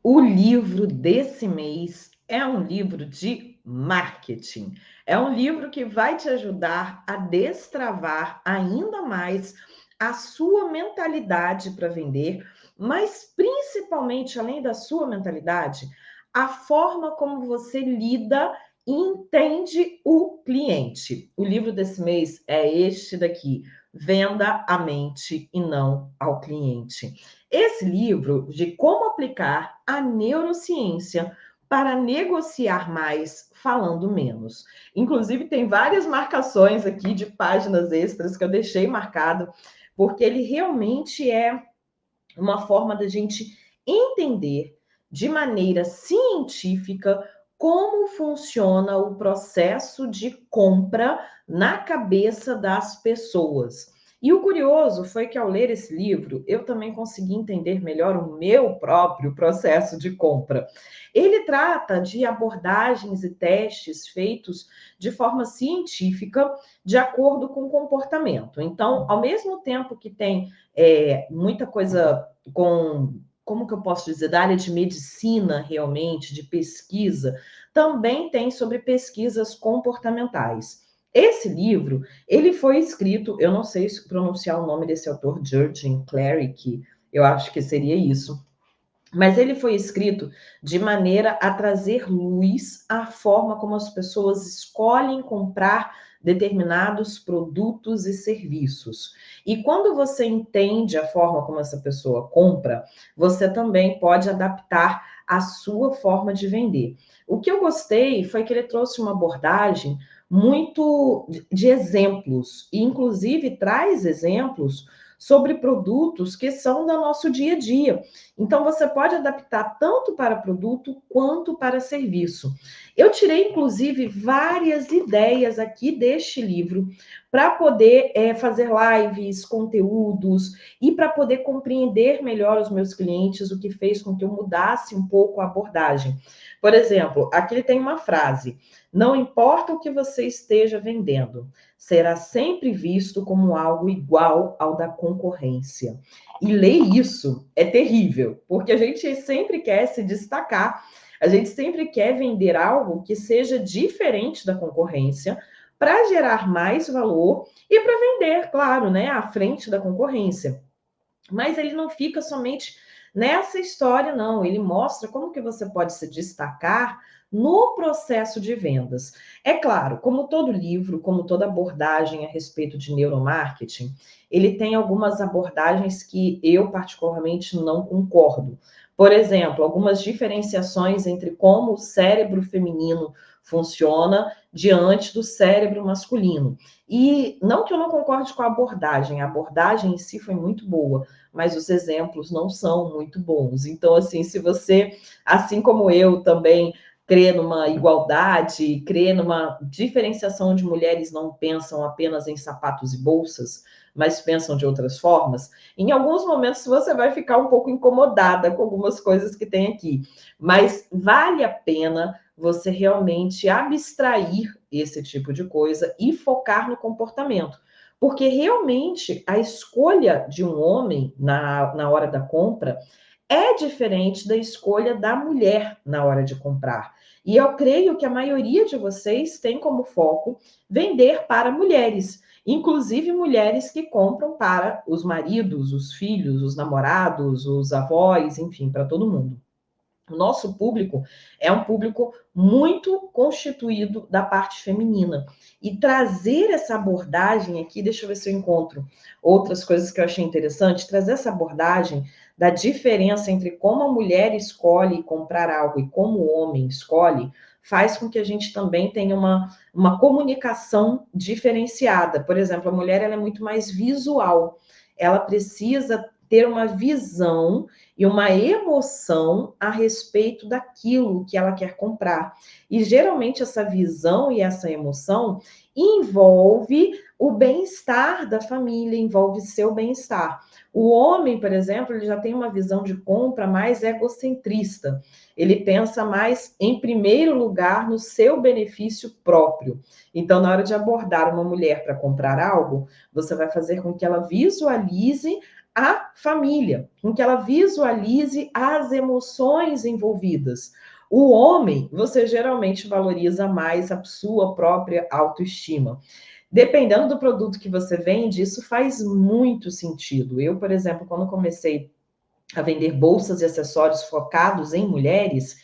O livro desse mês é um livro de marketing. É um livro que vai te ajudar a destravar ainda mais a sua mentalidade para vender, mas principalmente, além da sua mentalidade, a forma como você lida e entende o cliente. O livro desse mês é este daqui: Venda à mente e não ao cliente. Esse livro de como aplicar a neurociência para negociar mais falando menos. Inclusive, tem várias marcações aqui de páginas extras que eu deixei marcado, porque ele realmente é uma forma da gente entender de maneira científica como funciona o processo de compra na cabeça das pessoas. E o curioso foi que, ao ler esse livro, eu também consegui entender melhor o meu próprio processo de compra. Ele trata de abordagens e testes feitos de forma científica, de acordo com o comportamento. Então, ao mesmo tempo que tem muita coisa com, como que eu posso dizer, da área de medicina realmente, de pesquisa, também tem sobre pesquisas comportamentais. Esse livro, ele foi escrito, eu não sei pronunciar o nome desse autor, Jurgen Klarick, eu acho que seria isso, mas ele foi escrito de maneira a trazer luz à forma como as pessoas escolhem comprar determinados produtos e serviços. E quando você entende a forma como essa pessoa compra, você também pode adaptar a sua forma de vender. O que eu gostei foi que ele trouxe uma abordagem muito de exemplos, e inclusive traz exemplos sobre produtos que são do nosso dia a dia. Então, você pode adaptar tanto para produto quanto para serviço. Eu tirei, inclusive, várias ideias aqui deste livro para poder fazer lives, conteúdos e para poder compreender melhor os meus clientes, o que fez com que eu mudasse um pouco a abordagem. Por exemplo, aqui ele tem uma frase: não importa o que você esteja vendendo, será sempre visto como algo igual ao da concorrência. E ler isso é terrível, porque a gente sempre quer se destacar, a gente sempre quer vender algo que seja diferente da concorrência para gerar mais valor e para vender, claro, né, à frente da concorrência. Mas ele não fica somente nessa história, não. Ele mostra como que você pode se destacar no processo de vendas. É claro, como todo livro, como toda abordagem a respeito de neuromarketing, ele tem algumas abordagens que eu particularmente não concordo. Por exemplo, algumas diferenciações entre como o cérebro feminino funciona diante do cérebro masculino. E não que eu não concorde com a abordagem em si foi muito boa, mas os exemplos não são muito bons. Então, assim, se você, assim como eu, também crê numa igualdade, crê numa diferenciação onde mulheres não pensam apenas em sapatos e bolsas, mas pensam de outras formas, em alguns momentos você vai ficar um pouco incomodada com algumas coisas que tem aqui. Mas vale a pena você realmente abstrair esse tipo de coisa e focar no comportamento. Porque realmente a escolha de um homem na hora da compra é diferente da escolha da mulher na hora de comprar. E eu creio que a maioria de vocês tem como foco vender para mulheres, inclusive mulheres que compram para os maridos, os filhos, os namorados, os avós, enfim, para todo mundo. O nosso público é um público muito constituído da parte feminina. E trazer essa abordagem aqui, deixa eu ver se eu encontro outras coisas que eu achei interessante, trazer essa abordagem da diferença entre como a mulher escolhe comprar algo e como o homem escolhe, faz com que a gente também tenha uma comunicação diferenciada. Por exemplo, a mulher ela é muito mais visual, ela precisa ter uma visão e uma emoção a respeito daquilo que ela quer comprar. E geralmente essa visão e essa emoção envolve o bem-estar da família, envolve seu bem-estar. O homem, por exemplo, ele já tem uma visão de compra mais egocentrista. Ele pensa mais, em primeiro lugar, no seu benefício próprio. Então, na hora de abordar uma mulher para comprar algo, você vai fazer com que ela visualize a família, com que ela visualize as emoções envolvidas. O homem, você geralmente valoriza mais a sua própria autoestima. Dependendo do produto que você vende, isso faz muito sentido. Eu, por exemplo, quando comecei a vender bolsas e acessórios focados em mulheres,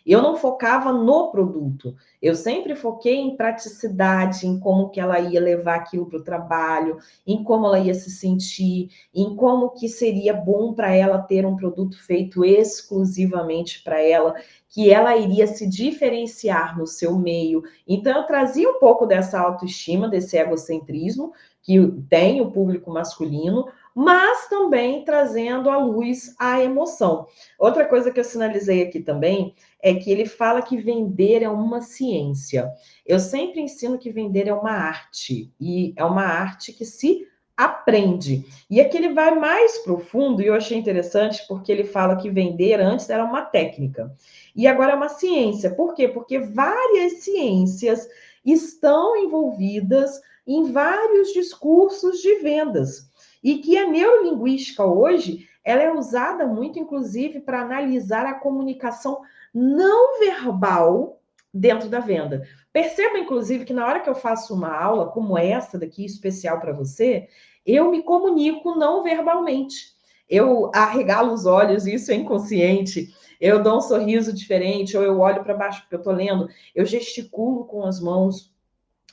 eu não focava no produto. Eu sempre foquei em praticidade, em como que ela ia levar aquilo para o trabalho, em como ela ia se sentir, em como que seria bom para ela ter um produto feito exclusivamente para ela, que ela iria se diferenciar no seu meio. Então eu trazia um pouco dessa autoestima, desse egocentrismo que tem o público masculino, mas também trazendo à luz a emoção. Outra coisa que eu sinalizei aqui também é que ele fala que vender é uma ciência. Eu sempre ensino que vender é uma arte, e é uma arte que se aprende. E aqui ele vai mais profundo, e eu achei interessante porque ele fala que vender antes era uma técnica, e agora é uma ciência. Por quê? Porque várias ciências estão envolvidas em vários discursos de vendas. E que a neurolinguística hoje, ela é usada muito, inclusive, para analisar a comunicação não verbal dentro da venda. Perceba, inclusive, que na hora que eu faço uma aula como essa daqui, especial para você, eu me comunico não verbalmente. Eu arregalo os olhos, isso é inconsciente. Eu dou um sorriso diferente, ou eu olho para baixo porque eu estou lendo, eu gesticulo com as mãos.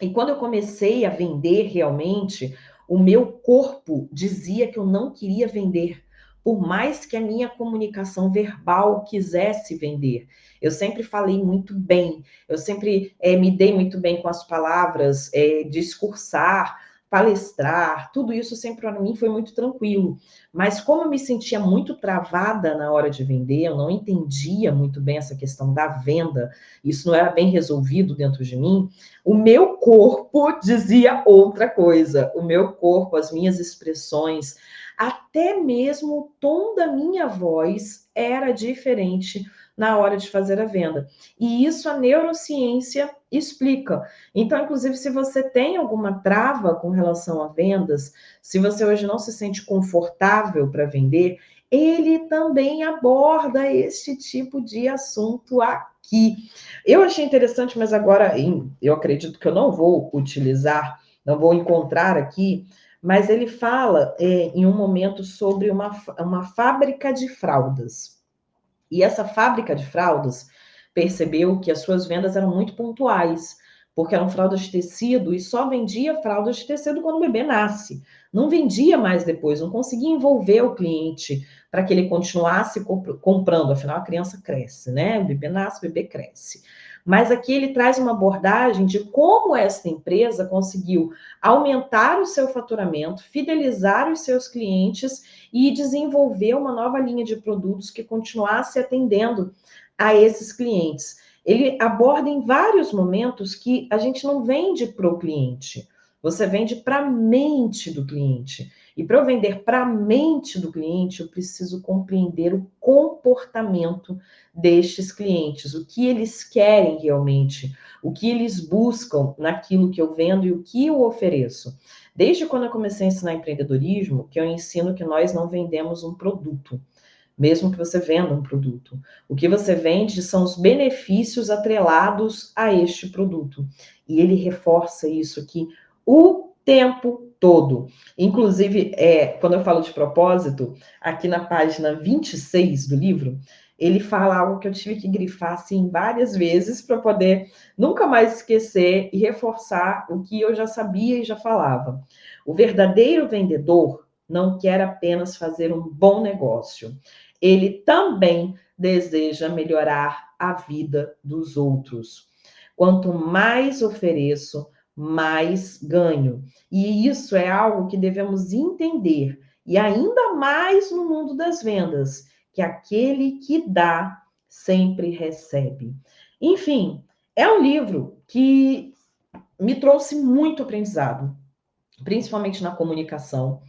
E quando eu comecei a vender realmente, o meu corpo dizia que eu não queria vender, por mais que a minha comunicação verbal quisesse vender. Eu sempre falei muito bem, eu sempre me dei muito bem com as palavras, discursar, palestrar, tudo isso sempre para mim foi muito tranquilo. Mas como eu me sentia muito travada na hora de vender, eu não entendia muito bem essa questão da venda, isso não era bem resolvido dentro de mim, o meu corpo dizia outra coisa. O meu corpo, as minhas expressões, até mesmo o tom da minha voz era diferente na hora de fazer a venda. E isso a neurociência explica. Então, inclusive, se você tem alguma trava com relação a vendas, se você hoje não se sente confortável para vender, ele também aborda este tipo de assunto aqui. Eu achei interessante, mas agora eu acredito que eu não vou utilizar, não vou encontrar aqui, mas ele fala em um momento sobre uma fábrica de fraldas. E essa fábrica de fraldas percebeu que as suas vendas eram muito pontuais, porque eram fraldas de tecido e só vendia fraldas de tecido quando o bebê nasce. Não vendia mais depois, não conseguia envolver o cliente para que ele continuasse comprando, afinal a criança cresce, né? O bebê nasce, o bebê cresce. Mas aqui ele traz uma abordagem de como esta empresa conseguiu aumentar o seu faturamento, fidelizar os seus clientes e desenvolver uma nova linha de produtos que continuasse atendendo a esses clientes. Ele aborda em vários momentos que a gente não vende para o cliente, você vende para a mente do cliente. E para eu vender para a mente do cliente, eu preciso compreender o comportamento destes clientes, o que eles querem realmente, o que eles buscam naquilo que eu vendo e o que eu ofereço. Desde quando eu comecei a ensinar empreendedorismo, que eu ensino que nós não vendemos um produto, mesmo que você venda um produto. O que você vende são os benefícios atrelados a este produto. E ele reforça isso aqui o tempo todo. Inclusive, quando eu falo de propósito, aqui na página 26 do livro, ele fala algo que eu tive que grifar assim várias vezes para poder nunca mais esquecer e reforçar o que eu já sabia e já falava. O verdadeiro vendedor não quer apenas fazer um bom negócio, ele também deseja melhorar a vida dos outros. Quanto mais ofereço, mais ganho. E isso é algo que devemos entender, e ainda mais no mundo das vendas, que aquele que dá sempre recebe. Enfim, é um livro que me trouxe muito aprendizado, principalmente na comunicação.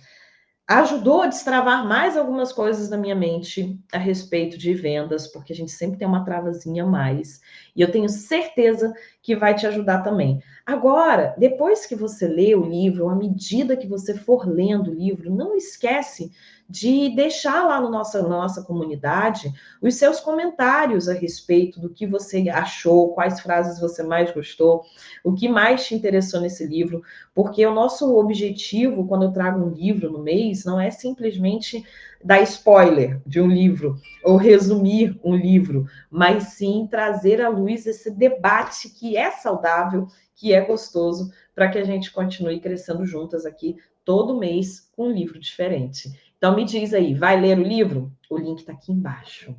Ajudou a destravar mais algumas coisas na minha mente a respeito de vendas, porque a gente sempre tem uma travazinha a mais. E eu tenho certeza que vai te ajudar também. Agora, depois que você lê o livro, à medida que você for lendo o livro, não esquece de deixar lá no na nossa comunidade os seus comentários a respeito do que você achou, quais frases você mais gostou, o que mais te interessou nesse livro, porque o nosso objetivo, quando eu trago um livro no mês, não é simplesmente dar spoiler de um livro ou resumir um livro, mas sim trazer à luz esse debate que é saudável, que é gostoso, para que a gente continue crescendo juntas aqui todo mês com um livro diferente. Então me diz aí, vai ler o livro? O link está aqui embaixo.